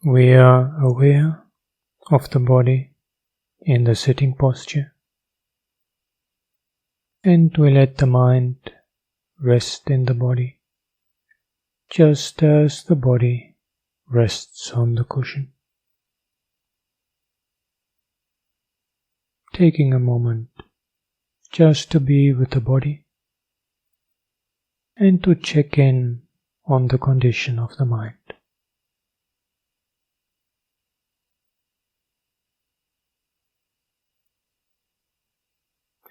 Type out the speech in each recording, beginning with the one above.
We are aware of the body in the sitting posture, and we let the mind rest in the body, just as the body rests on the cushion. Taking a moment just to be with the body and to check in on the condition of the mind.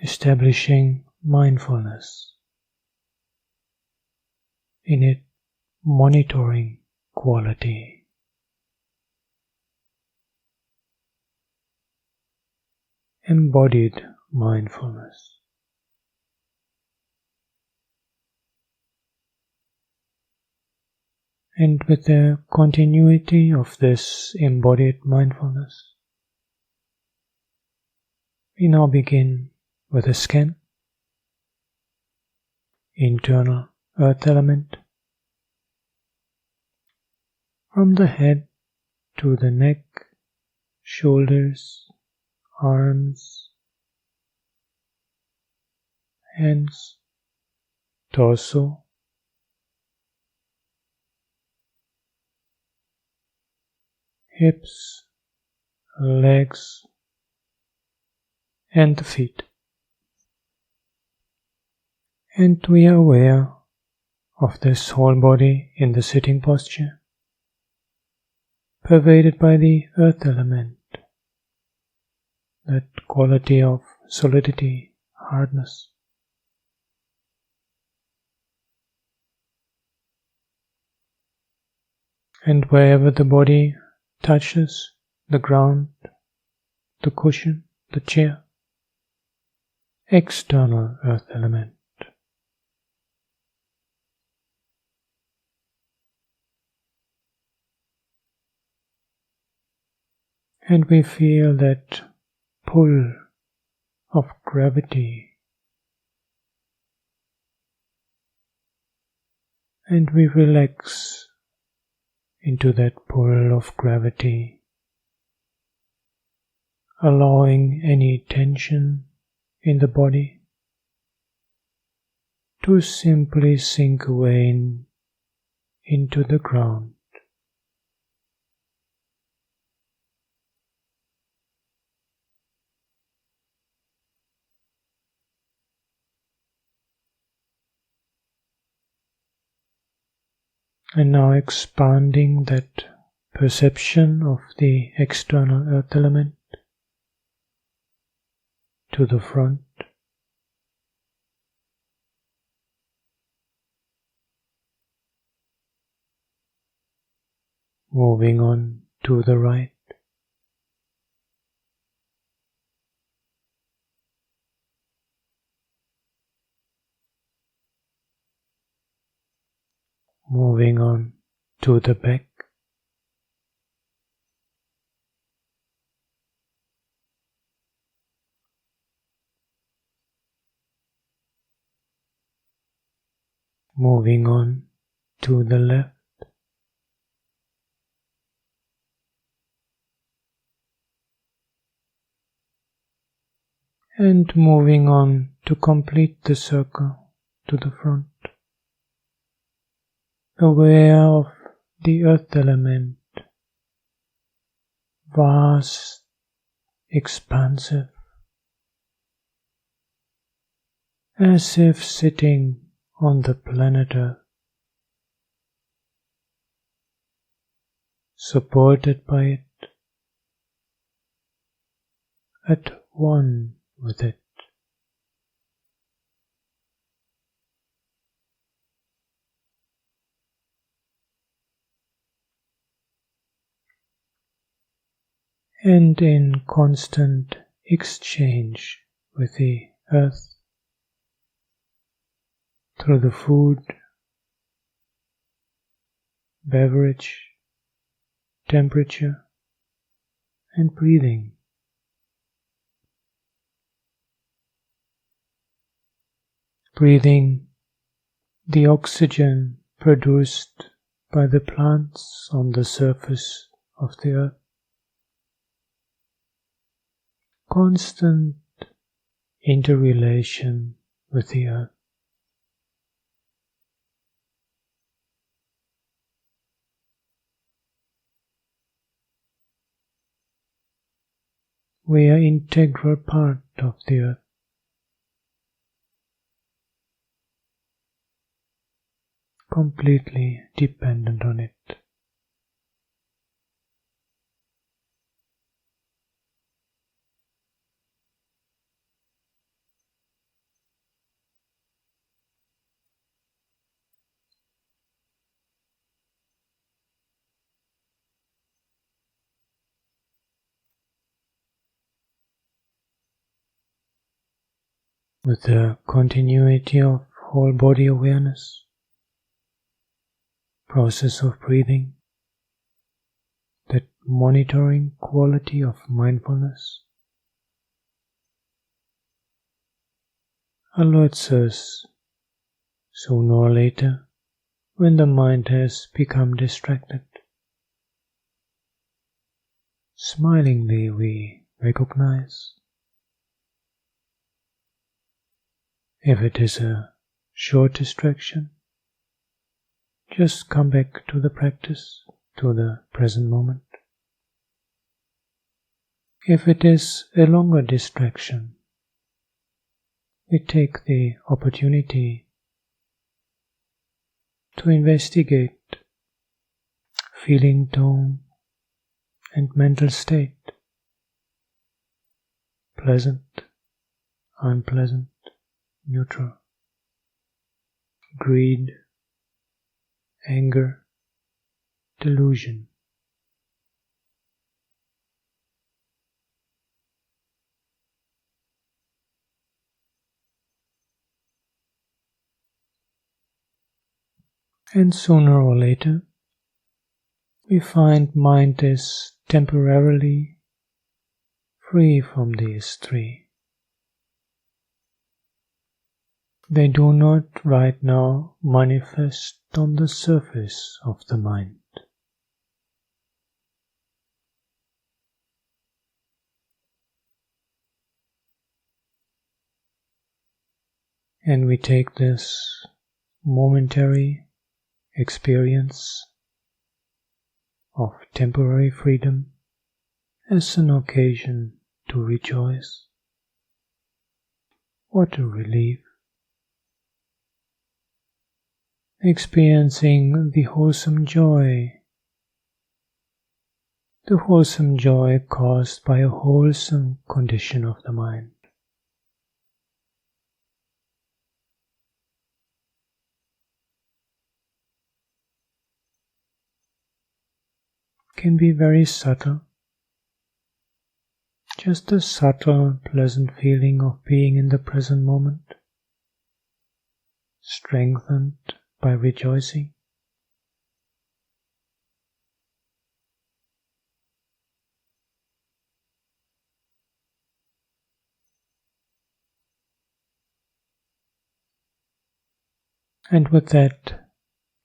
Establishing mindfulness in its monitoring quality. Embodied mindfulness. And with the continuity of this embodied mindfulness, we now begin with a scan, internal earth element, from the head to the neck, shoulders, arms, hands, torso, hips, legs, and the feet. And we are aware of this whole body in the sitting posture, pervaded by the earth element, that quality of solidity, hardness. And wherever the body touches the ground, the cushion, the chair, external earth element. And we feel that pull of gravity, and we relax into that pull of gravity, allowing any tension in the body to simply sink away into the ground. And now expanding that perception of the external earth element to the front, moving on to the right, moving on to the back, moving on to the left, and moving on to complete the circle to the front, aware of the earth element, vast, expansive, as if sitting on the planet Earth, supported by it, at one with it. And in constant exchange with the earth through the food, beverage, temperature, and breathing. Breathing the oxygen produced by the plants on the surface of the earth. Constant interrelation with the earth. We are an integral part of the earth. Completely dependent on it. With the continuity of whole body awareness, process of breathing, that monitoring quality of mindfulness alerts us sooner or later when the mind has become distracted. Smilingly we recognize. If it is a short distraction, just come back to the practice, to the present moment. If it is a longer distraction, we take the opportunity to investigate feeling tone and mental state, pleasant, unpleasant, neutral, greed, anger, delusion. And sooner or later, we find mind is temporarily free from these three. They do not right now manifest on the surface of the mind. And we take this momentary experience of temporary freedom as an occasion to rejoice. What a relief! Experiencing the wholesome joy caused by a wholesome condition of the mind. Can be very subtle, just a subtle, pleasant feeling of being in the present moment, strengthened by rejoicing. And with that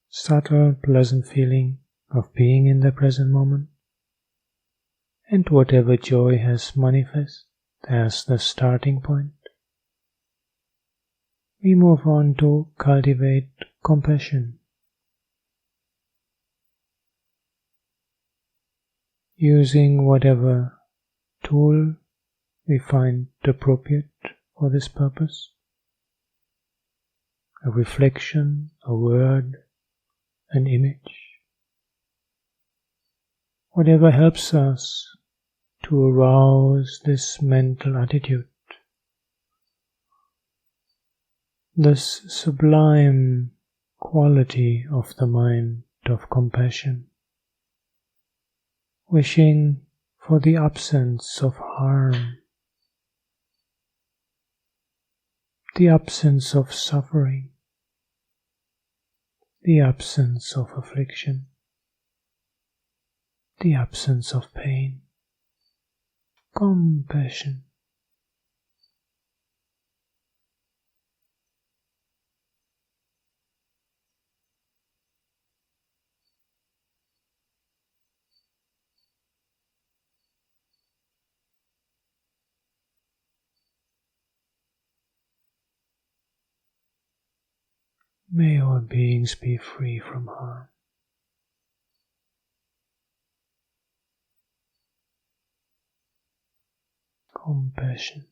subtle, pleasant feeling of being in the present moment, and whatever joy has manifest as the starting point, we move on to cultivate compassion. Using whatever tool we find appropriate for this purpose, a reflection, a word, an image, whatever helps us to arouse this mental attitude, this sublime quality of the mind of compassion, wishing for the absence of harm, the absence of suffering, the absence of affliction, the absence of pain. Compassion. May all beings be free from harm. Compassion.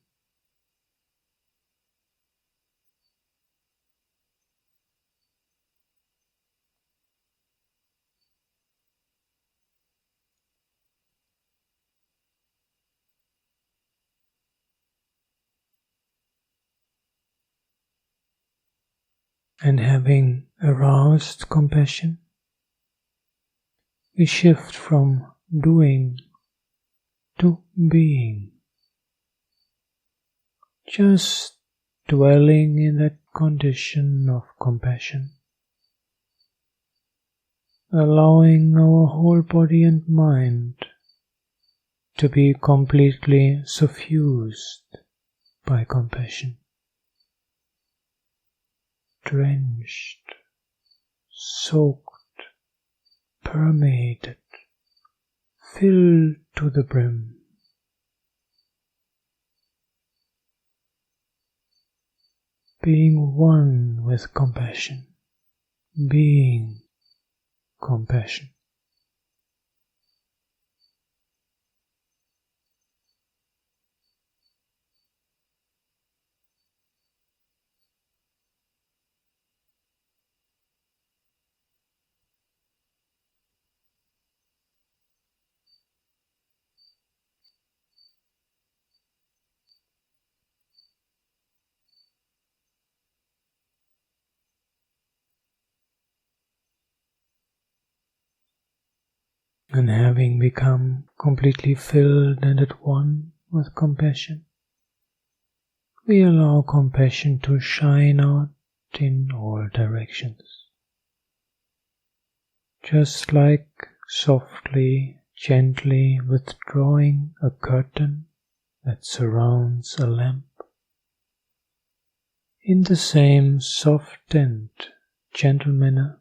And having aroused compassion, we shift from doing to being, just dwelling in that condition of compassion, allowing our whole body and mind to be completely suffused by compassion, drenched, soaked, permeated, filled to the brim. Being one with compassion, being compassion. And having become completely filled and at one with compassion, we allow compassion to shine out in all directions. Just like softly, gently withdrawing a curtain that surrounds a lamp, in the same soft and gentle manner,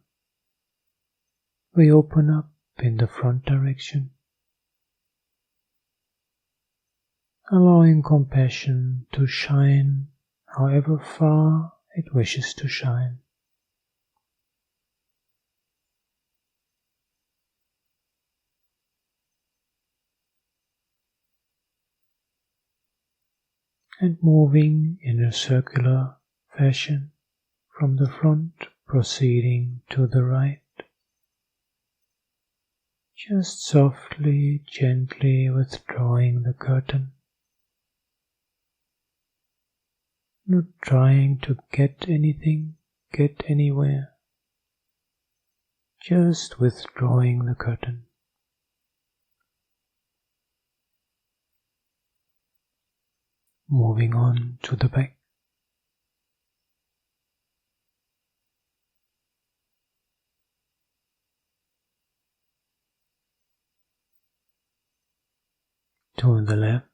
we open up in the front direction, allowing compassion to shine however far it wishes to shine. And moving in a circular fashion from the front, proceeding to the right, just softly, gently withdrawing the curtain, not trying to get anything, get anywhere, just withdrawing the curtain. Moving on to the back. To the left.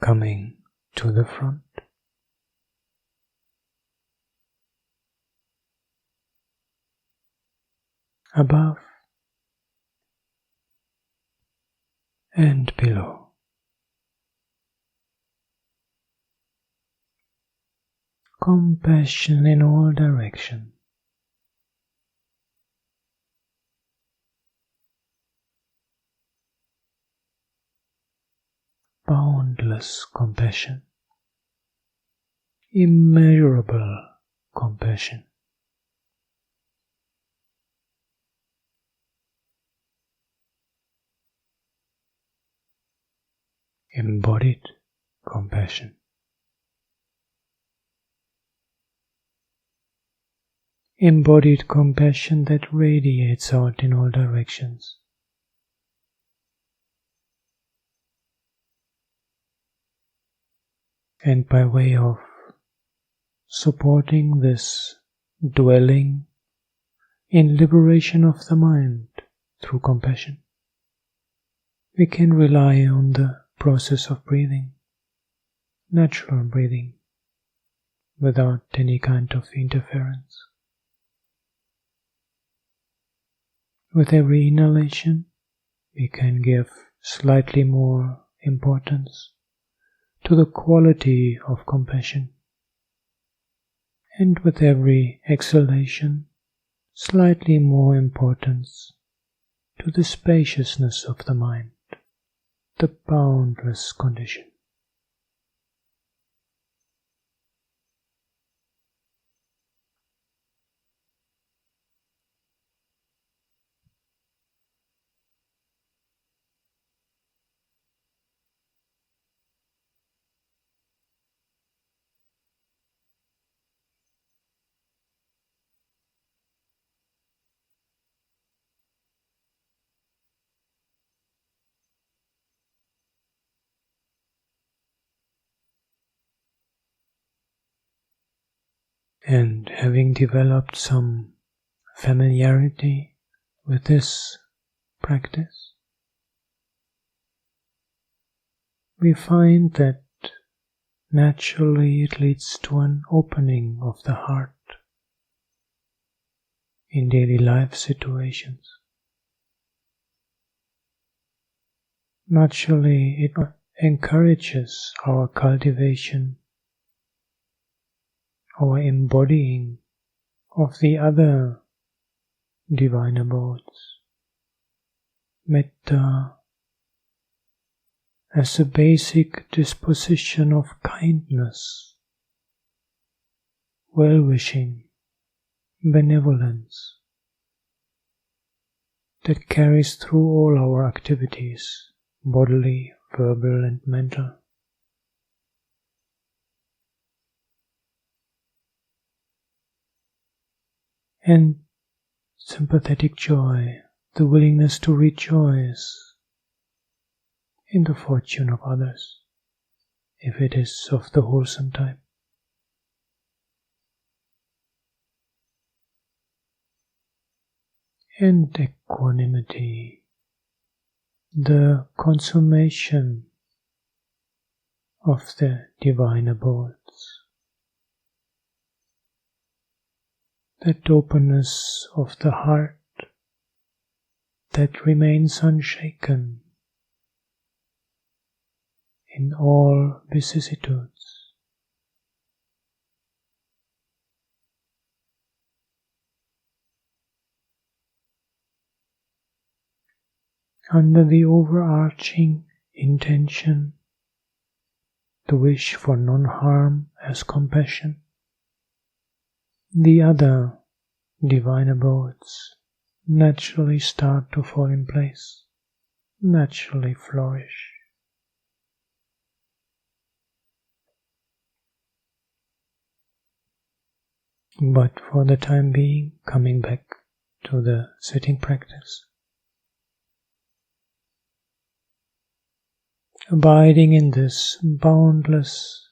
Coming to the front. Above and below. Compassion in all directions. Boundless compassion. Immeasurable compassion. Embodied compassion. Embodied compassion that radiates out in all directions. And by way of supporting this dwelling in liberation of the mind through compassion, we can rely on the process of breathing, natural breathing, without any kind of interference. With every inhalation, we can give slightly more importance to the quality of compassion, and with every exhalation, slightly more importance to the spaciousness of the mind, the boundless condition. And having developed some familiarity with this practice, we find that naturally it leads to an opening of the heart in daily life situations. Naturally it encourages our cultivation, our embodying of the other divine abodes, metta, as a basic disposition of kindness, well-wishing, benevolence that carries through all our activities, bodily, verbal and mental. And sympathetic joy, the willingness to rejoice in the fortune of others, if it is of the wholesome type. And equanimity, the consummation of the divine abodes, that openness of the heart that remains unshaken in all vicissitudes. Under the overarching intention, the wish for non-harm as compassion, the other divine abodes naturally start to fall in place, naturally flourish. But for the time being, coming back to the sitting practice, abiding in this boundless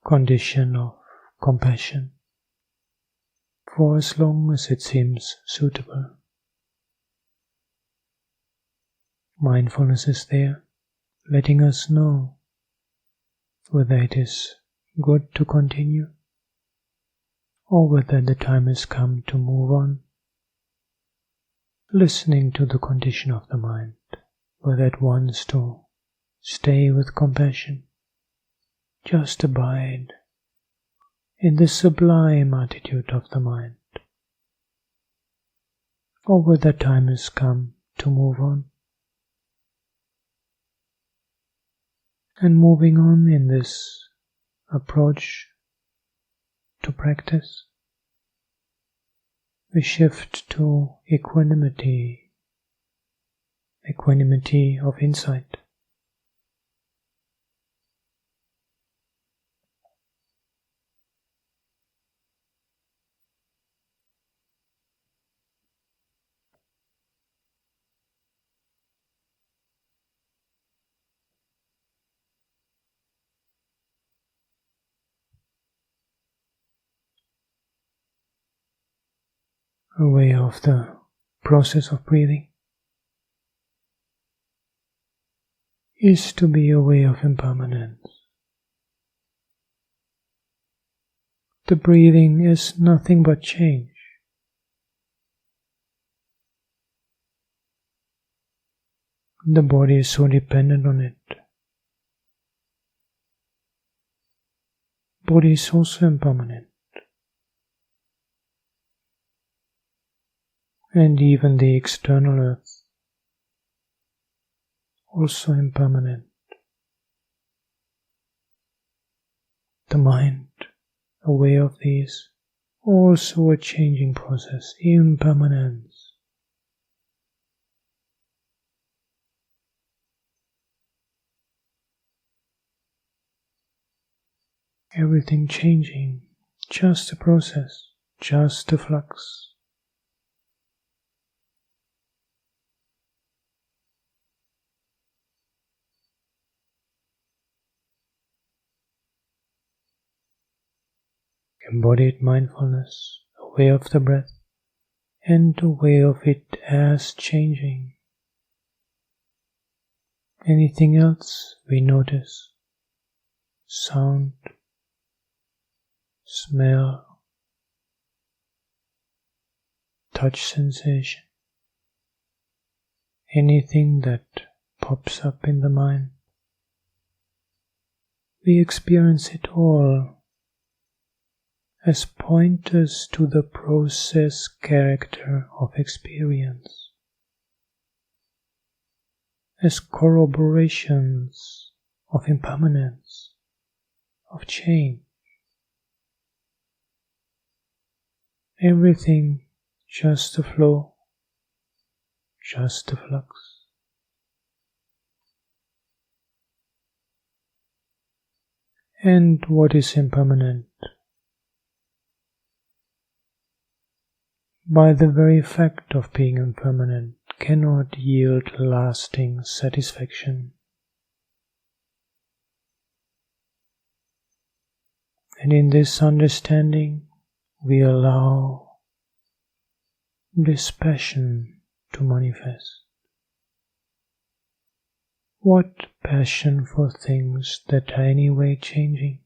condition of compassion for as long as it seems suitable. Mindfulness is there, letting us know whether it is good to continue or whether the time has come to move on. Listening to the condition of the mind, whether it wants to stay with compassion, just abide in the sublime attitude of the mind, or whether time has come to move on. And moving on in this approach to practice, we shift to equanimity of insight. Aware of the process of breathing is to be aware of impermanence. The breathing is nothing but change. The body is so dependent on it. Body is also impermanent. And even the external earth, also impermanent. The mind, aware of these, also a changing process, impermanence. Everything changing, just a process, just a flux. Embodied mindfulness, aware of the breath, and aware of it as changing. Anything else we notice? Sound, smell, touch sensation, anything that pops up in the mind. We experience it all as pointers to the process character of experience, as corroborations of impermanence, of change. Everything just a flow, just a flux. And what is impermanent? By the very fact of being impermanent, cannot yield lasting satisfaction. And in this understanding, we allow this passion to manifest. What passion for things that are anyway changing?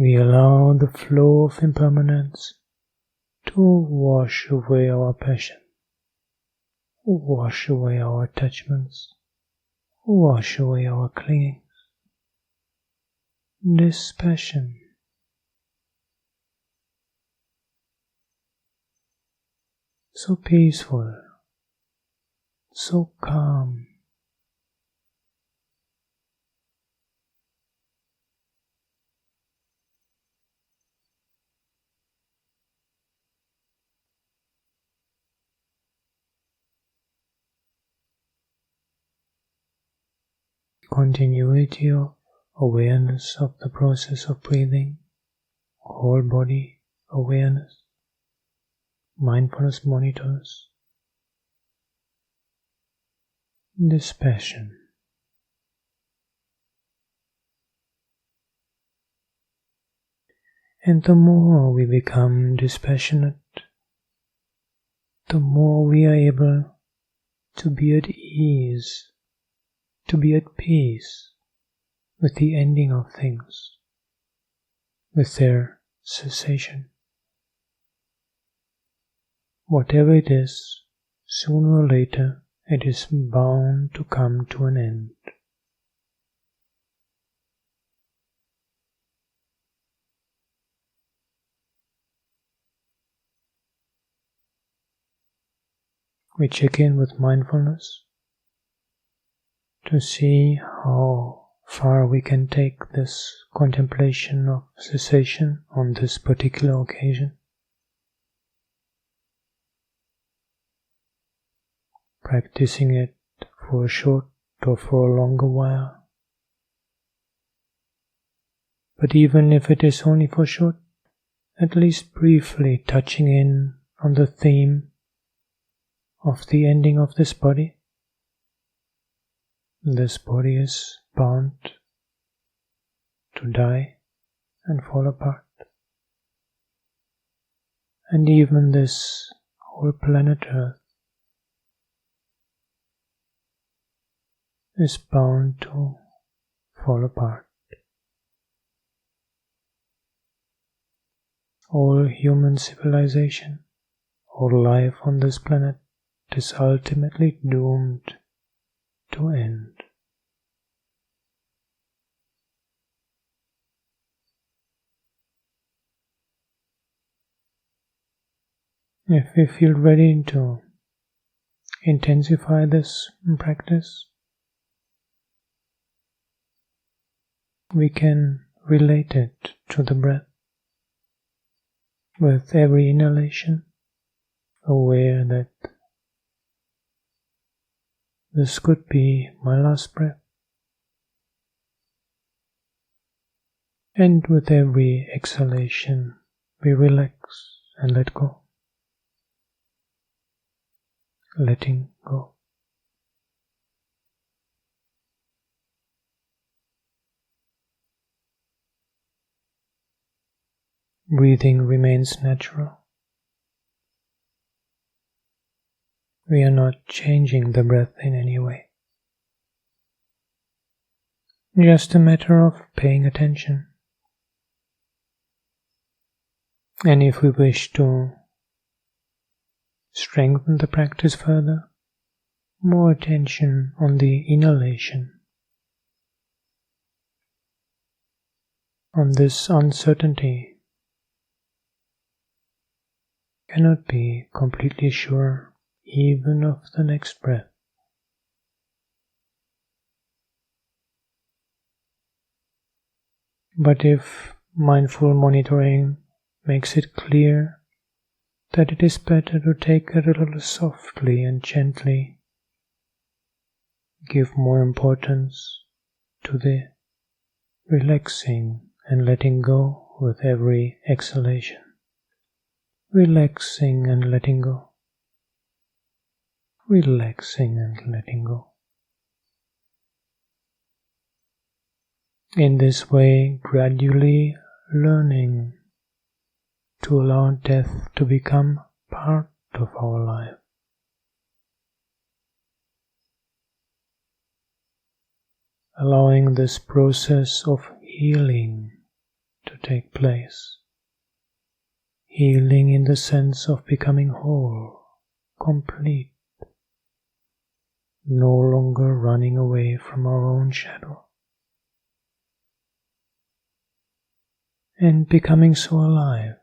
We allow the flow of impermanence to wash away our passion, wash away our attachments, wash away our clingings. This passion, so peaceful, so calm, continuity of awareness of the process of breathing, whole body awareness, mindfulness monitors, this passion. And the more we become dispassionate, the more we are able to be at ease, to be at peace with the ending of things, with their cessation. Whatever it is, sooner or later it is bound to come to an end. We check in with mindfulness to see how far we can take this contemplation of cessation on this particular occasion. Practicing it for a short or for a longer while. But even if it is only for short, at least briefly touching in on the theme of the ending of this body. This body is bound to die and fall apart. And even this whole planet Earth is bound to fall apart. All human civilization, all life on this planet is ultimately doomed to end. If we feel ready to intensify this practice, we can relate it to the breath. With every inhalation, aware that this could be my last breath. And with every exhalation, we relax and let go. Letting go. Breathing remains natural. We are not changing the breath in any way. Just a matter of paying attention. And if we wish to strengthen the practice further, more attention on the inhalation, on this uncertainty. Cannot be completely sure even of the next breath. But if mindful monitoring makes it clear that it is better to take it a little softly and gently, give more importance to the relaxing and letting go with every exhalation. Relaxing and letting go. Relaxing and letting go. In this way, gradually learning to allow death to become part of our life. Allowing this process of healing to take place. Healing in the sense of becoming whole, complete, no longer running away from our own shadow, and becoming so alive.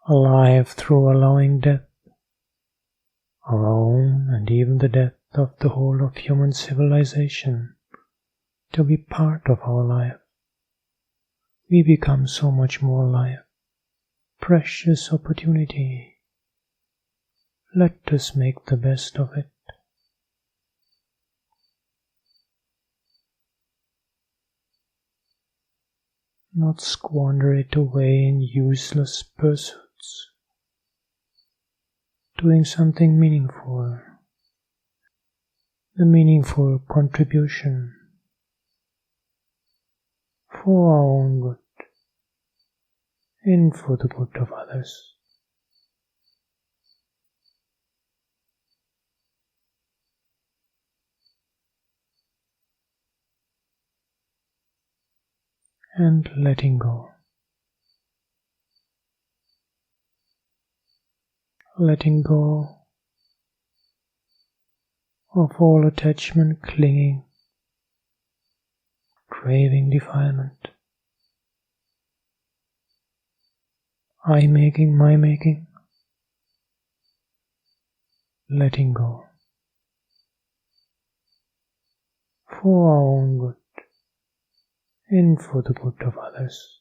Alive through allowing death, our own and even the death of the whole of human civilization, to be part of our life. We become so much more alive. Precious opportunity. Let us make the best of it. Not squander it away in useless pursuits. Doing something meaningful. The meaningful contribution for our own good and for the good of others. And letting go. Letting go of all attachment, clinging, craving, defilement, I-making, my-making, letting go for our own good and for the good of others.